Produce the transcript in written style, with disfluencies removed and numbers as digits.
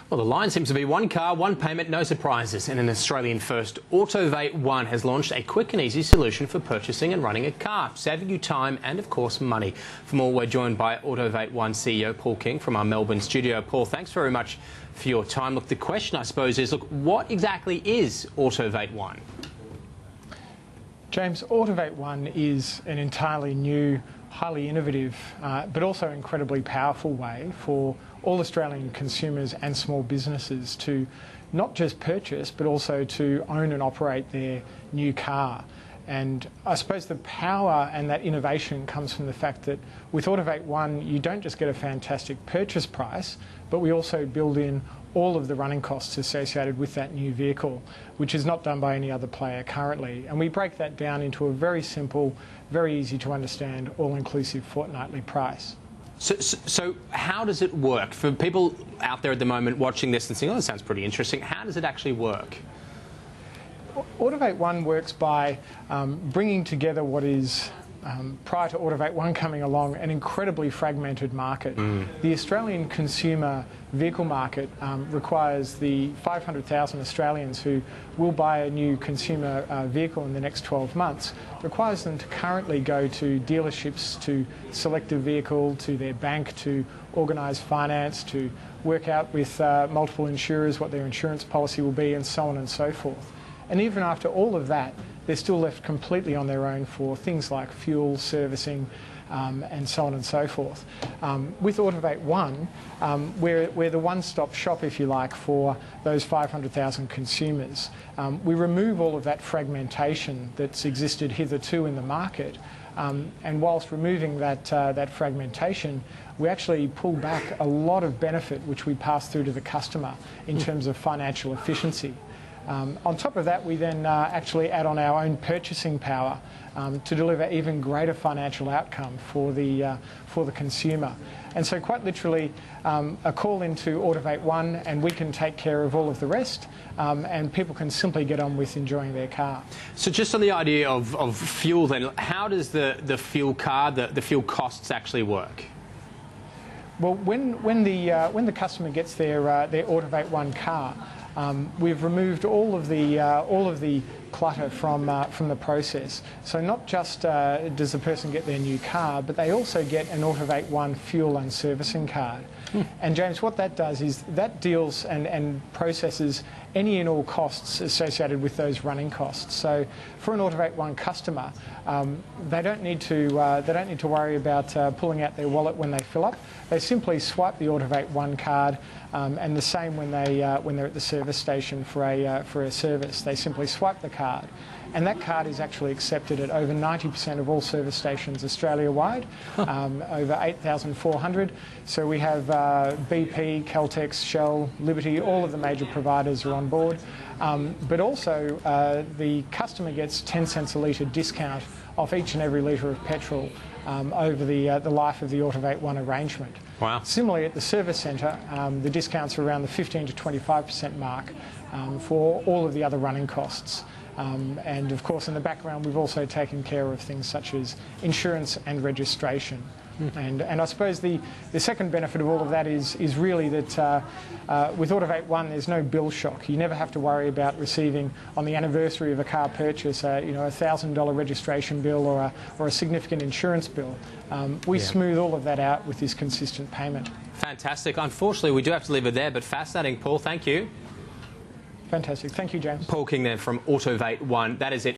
Well, the line seems to be one car, one payment, no surprises. And an Australian first, Autovate One has launched a quick and easy solution for purchasing and running a car, saving you time and, of course, money. For more, we're joined by Autovate One CEO Paul King from our Melbourne studio. Paul, thanks very much for your time. Look, the question, I suppose, is, look, what exactly is Autovate One? James, Autovate One is an entirely new, highly innovative, but also incredibly powerful way for all Australian consumers and small businesses to not just purchase, but also to own and operate their new car. And I suppose the power and that innovation comes from the fact that with Autovate One, you don't just get a fantastic purchase price, but we also build in all of the running costs associated with that new vehicle, which is not done by any other player currently. And we break that down into a very simple, very easy to understand, all-inclusive fortnightly price. So how does it work? For people out there at the moment watching this and saying, oh, that sounds pretty interesting, how does it actually work? Autovate One works by bringing together what is, prior to Autovate One coming along, an incredibly fragmented market. The Australian consumer vehicle market requires the 500,000 Australians who will buy a new consumer vehicle in the next 12 months, requires them to currently go to dealerships to select a vehicle, to their bank to organise finance, to work out with multiple insurers what their insurance policy will be, and so on and so forth. And even after all of that, they're still left completely on their own for things like fuel, servicing, and so on and so forth. With Autovate One, we're the one-stop shop, if you like, for those 500,000 consumers. We remove all of that fragmentation that's existed hitherto in the market, and whilst removing that fragmentation, we actually pull back a lot of benefit which we pass through to the customer in terms of financial efficiency. On top of that, we then actually add on our own purchasing power to deliver even greater financial outcome for the consumer. And so quite literally, a call into Autovate One and we can take care of all of the rest, and people can simply get on with enjoying their car. So just on the idea of fuel then, how does the fuel card, the fuel costs actually work? Well, when the customer gets their Autovate One car, we've removed all of the clutter from the process. So not just does the person get their new car, but they also get an Autovate One fuel and servicing card. And James, what that does is that deals and processes any and all costs associated with those running costs. So for an Autovate One customer, they don't need to worry about pulling out their wallet when they fill up. They simply swipe the Autovate One card, and the same when they're at the service station for a service. They simply swipe the card, and that card is actually accepted at over 90% of all service stations Australia-wide, over 8,400. So we have BP, Caltex, Shell, Liberty, all of the major providers are on board. But also the customer gets 10 cents a litre discount off each and every litre of petrol over the life of the Autovate One arrangement. Wow. Similarly, at the service centre, the discounts are around the 15 to 25% mark for all of the other running costs. And of course, in the background, we've also taken care of things such as insurance and registration. And I suppose the second benefit of all of that is really that with Autovate One, there's no bill shock. You never have to worry about receiving, on the anniversary of a car purchase, a $1,000 registration bill or a significant insurance bill. We smooth all of that out with this consistent payment. Fantastic. Unfortunately, we do have to leave it there, but fascinating, Paul. Thank you. Fantastic. Thank you, James. Paul King there from Autovate One. That is it.